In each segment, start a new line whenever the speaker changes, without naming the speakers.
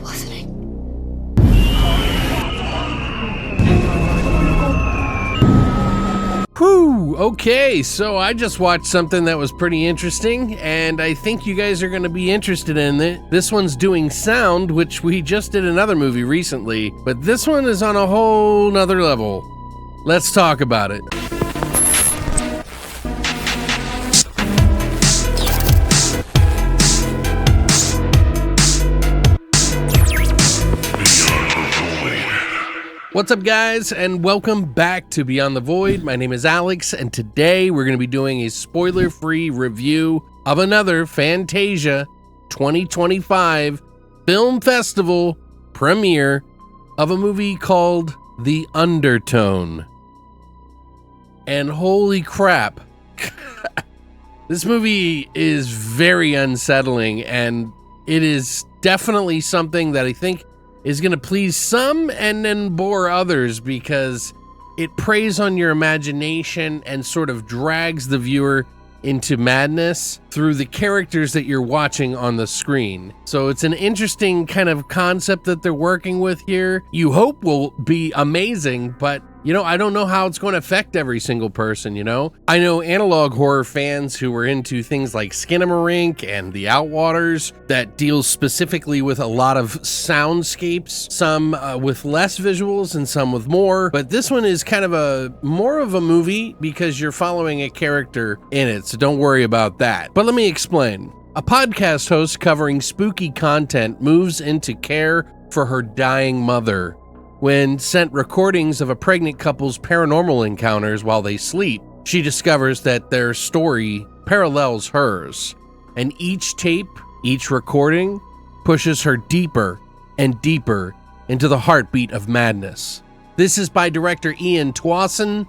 wasn't it?
Whew, okay, so I just watched something that was pretty interesting, and I think you guys are going to be interested in it. This one's doing sound, which we just did another movie recently, but this one is on a whole nother level. Let's talk about it. What's up, guys, and welcome back to Beyond the Void. My name is Alex, and today we're going to be doing a spoiler-free review of another Fantasia 2025 Film Festival premiere of a movie called The Undertone. And holy crap, this movie is very unsettling, and it is definitely something that I think is going to please some and then bore others, because it preys on your imagination and sort of drags the viewer into madness through the characters that you're watching on the screen. So it's an interesting kind of concept that they're working with here. You hope will be amazing, but I don't know how it's going to affect every single person, I know analog horror fans who were into things like Skinamarink and The Outwaters that deals specifically with a lot of soundscapes, some with less visuals and some with more, but this one is kind of more of a movie because you're following a character in it, so don't worry about that. But let me explain. A podcast host covering spooky content moves into care for her dying mother. When sent recordings of a pregnant couple's paranormal encounters while they sleep, she discovers that their story parallels hers, and each tape, each recording, pushes her deeper and deeper into the heartbeat of madness. This is by director Ian Tuason,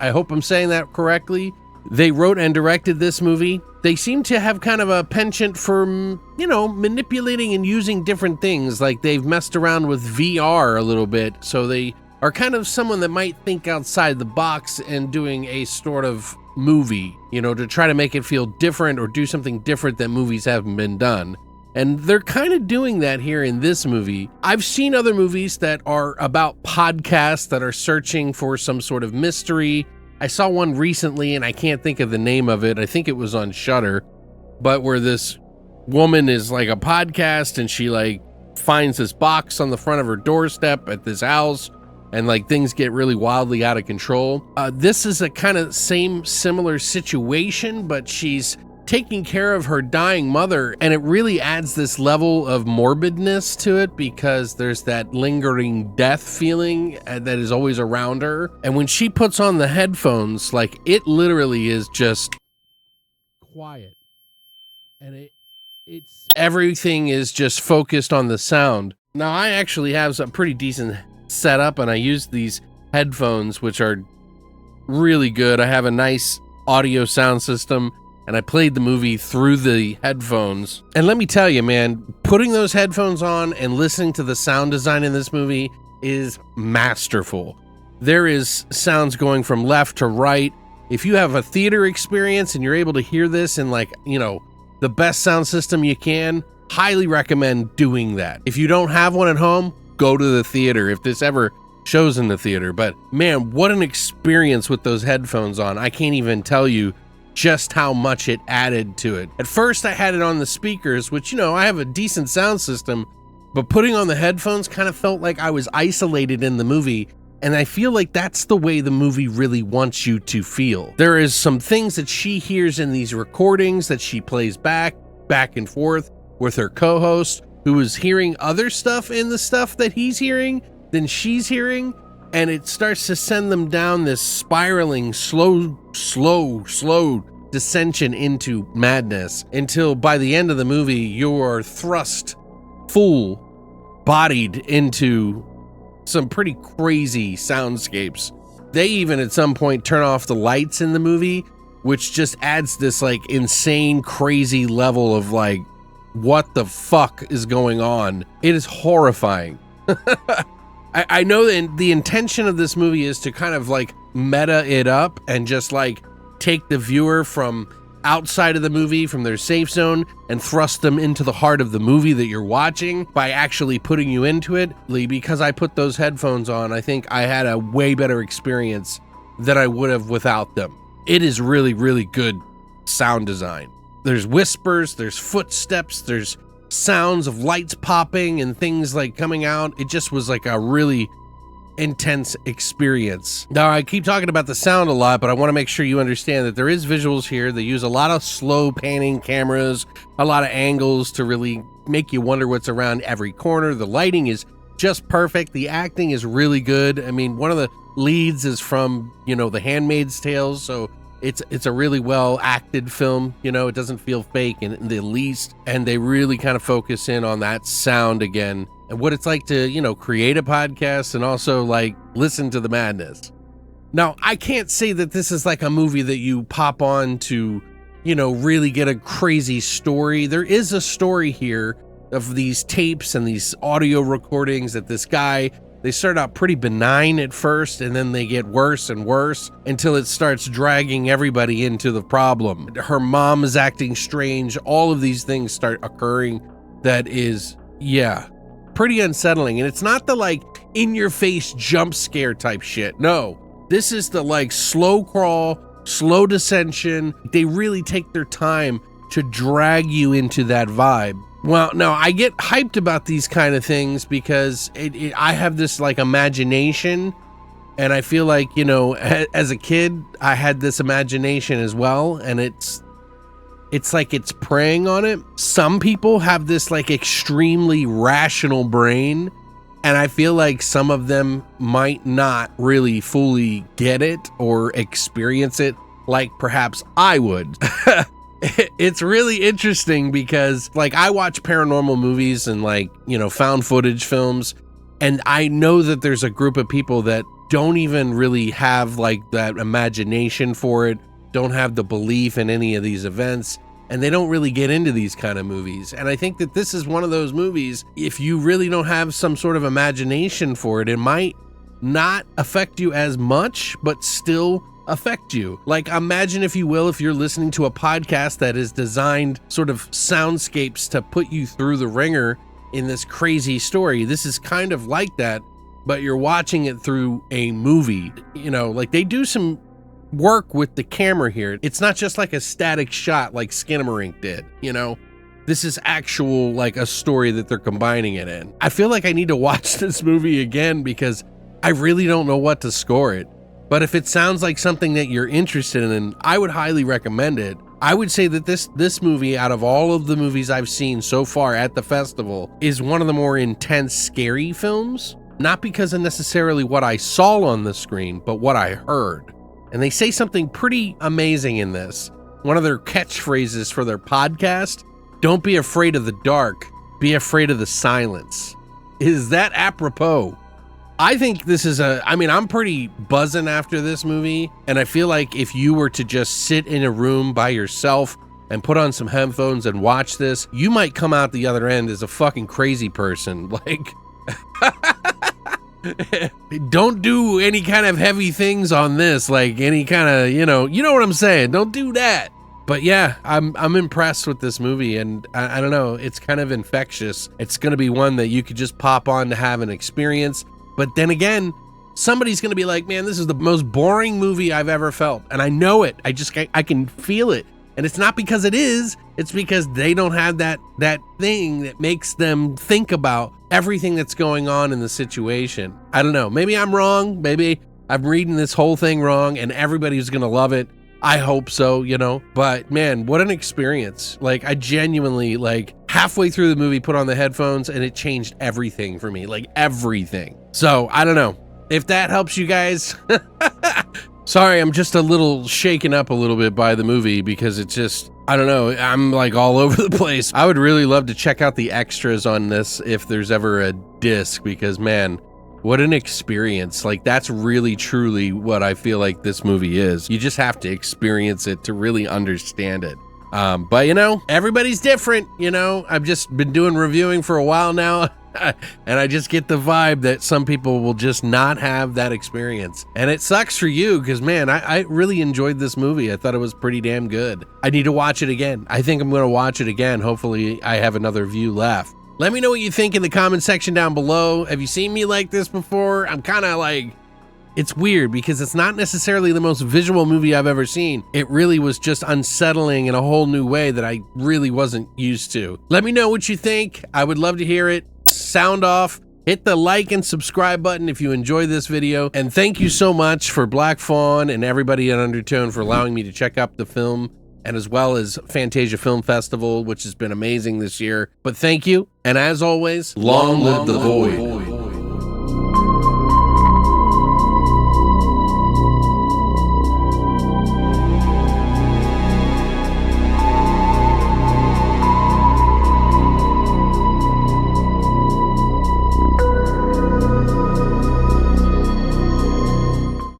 I hope I'm saying that correctly. They wrote and directed this movie. They seem to have kind of a penchant for, manipulating and using different things. Like they've messed around with VR a little bit. So they are kind of someone that might think outside the box and doing a sort of movie, to try to make it feel different or do something different that movies haven't been done. And they're kind of doing that here in this movie. I've seen other movies that are about podcasts that are searching for some sort of mystery. I saw one recently, and I can't think of the name of it. I think it was on Shudder, but where this woman is like a podcast, and she finds this box on the front of her doorstep at this house, and things get really wildly out of control. This is a kind of similar situation, but she's taking care of her dying mother, and it really adds this level of morbidness to it because there's that lingering death feeling that is always around her. And when she puts on the headphones, it literally is just quiet, and it's everything is just focused on the sound. Now, I actually have a pretty decent setup, and I use these headphones, which are really good. I have a nice audio sound system, and I played the movie through the headphones. And let me tell you, man, putting those headphones on and listening to the sound design in this movie is masterful. There is sounds going from left to right. If you have a theater experience and you're able to hear this in the best sound system you can, highly recommend doing that. If you don't have one at home, go to the theater if this ever shows in the theater. But man, what an experience with those headphones on. I can't even tell you just how much it added to it. At first I had it on the speakers, which I have a decent sound system, but putting on the headphones kind of felt like I was isolated in the movie, and I feel like that's the way the movie really wants you to feel. There is some things that she hears in these recordings that she plays back and forth with her co-host, who is hearing other stuff in the stuff that he's hearing than she's hearing, and it starts to send them down this spiraling, slow dissension into madness until by the end of the movie, you are thrust full-bodied into some pretty crazy soundscapes. They even at some point turn off the lights in the movie, which just adds this insane, crazy level of what the fuck is going on. It is horrifying. I know that the intention of this movie is to kind of meta it up and just take the viewer from outside of the movie from their safe zone and thrust them into the heart of the movie that you're watching by actually putting you into it. Because I put those headphones on, I think I had a way better experience than I would have without them. It is really, really good sound design. There's whispers, there's footsteps, there's sounds of lights popping and things like coming out. It just was like a really intense experience. Now, I keep talking about the sound a lot, but I want to make sure you understand that there is visuals here. They use a lot of slow panning cameras, a lot of angles to really make you wonder what's around every corner. The lighting is just perfect. The acting is really good. I mean, one of the leads is from, The Handmaid's Tale, so it's a really well acted film. It doesn't feel fake in the least, and they really kind of focus in on that sound again and what it's like to, create a podcast and also like listen to the madness. Now, I can't say that this is like a movie that you pop on to, really get a crazy story. There is a story here of these tapes and these audio recordings that this guy, they start out pretty benign at first, and then they get worse and worse until it starts dragging everybody into the problem. Her mom is acting strange. All of these things start occurring that is, pretty unsettling. And it's not the like in your face jump scare type shit. No, this is the like slow crawl, slow descension. They really take their time to drag you into that vibe. Well, no, I get hyped about these kind of things because I have this like imagination, and I feel like, as a kid, I had this imagination as well, and it's like it's preying on it. Some people have this like extremely rational brain, and I feel like some of them might not really fully get it or experience it like perhaps I would. It's really interesting because like I watch paranormal movies and like, found footage films, and I know that there's a group of people that don't even really have like that imagination for it, don't have the belief in any of these events, and they don't really get into these kind of movies. And I think that this is one of those movies, if you really don't have some sort of imagination for it, it might not affect you as much, but still affect you. Like, imagine, if you will, if you're listening to a podcast that is designed sort of soundscapes to put you through the ringer in this crazy story. This is kind of like that, but you're watching it through a movie. Like they do some work with the camera here. It's not just like a static shot like Skinamarink did, This is actual like a story that they're combining it in. I feel like I need to watch this movie again because I really don't know what to score it. But if it sounds like something that you're interested in, I would highly recommend it. I would say that this movie, out of all of the movies I've seen so far at the festival, is one of the more intense, scary films. Not because of necessarily what I saw on the screen, but what I heard. And they say something pretty amazing in this. One of their catchphrases for their podcast, "Don't be afraid of the dark, be afraid of the silence." Is that apropos? I think this is I'm pretty buzzing after this movie, and I feel like if you were to just sit in a room by yourself and put on some headphones and watch this, you might come out the other end as a fucking crazy person. Like, don't do any kind of heavy things on this, like any kind of, you know what I'm saying? Don't do that. But yeah, I'm impressed with this movie, and I don't know, it's kind of infectious. It's going to be one that you could just pop on to have an experience. But then again, somebody's going to be like, man, this is the most boring movie I've ever felt. And I know it. I can feel it. And it's not because it is, it's because they don't have that thing that makes them think about everything that's going on in the situation. I don't know. Maybe I'm wrong. Maybe I'm reading this whole thing wrong and everybody's going to love it. I hope so, but man, what an experience. Like, I genuinely, like, halfway through the movie, put on the headphones and it changed everything for me, like everything. So I don't know if that helps you guys. Sorry, I'm just a little shaken up a little bit by the movie because it's just, I don't know, I'm like all over the place. I would really love to check out the extras on this if there's ever a disc, because man, what an experience. Like, that's really truly what I feel like this movie is. You just have to experience it to really understand it. But you know, everybody's different. You know, I've just been doing reviewing for a while now. And I just get the vibe that some people will just not have that experience. And it sucks for you because, man, I really enjoyed this movie. I thought it was pretty damn good. I need to watch it again. I think I'm going to watch it again. Hopefully I have another view left. Let me know what you think in the comment section down below. Have you seen me like this before? I'm kind of like... It's weird because it's not necessarily the most visual movie I've ever seen. It really was just unsettling in a whole new way that I really wasn't used to. Let me know what you think. I would love to hear it. Sound off. Hit the like and subscribe button if you enjoyed this video. And thank you so much for Black Fawn and everybody at Undertone for allowing me to check out the film, and as well as Fantasia Film Festival, which has been amazing this year. But thank you. And as always, long live the void.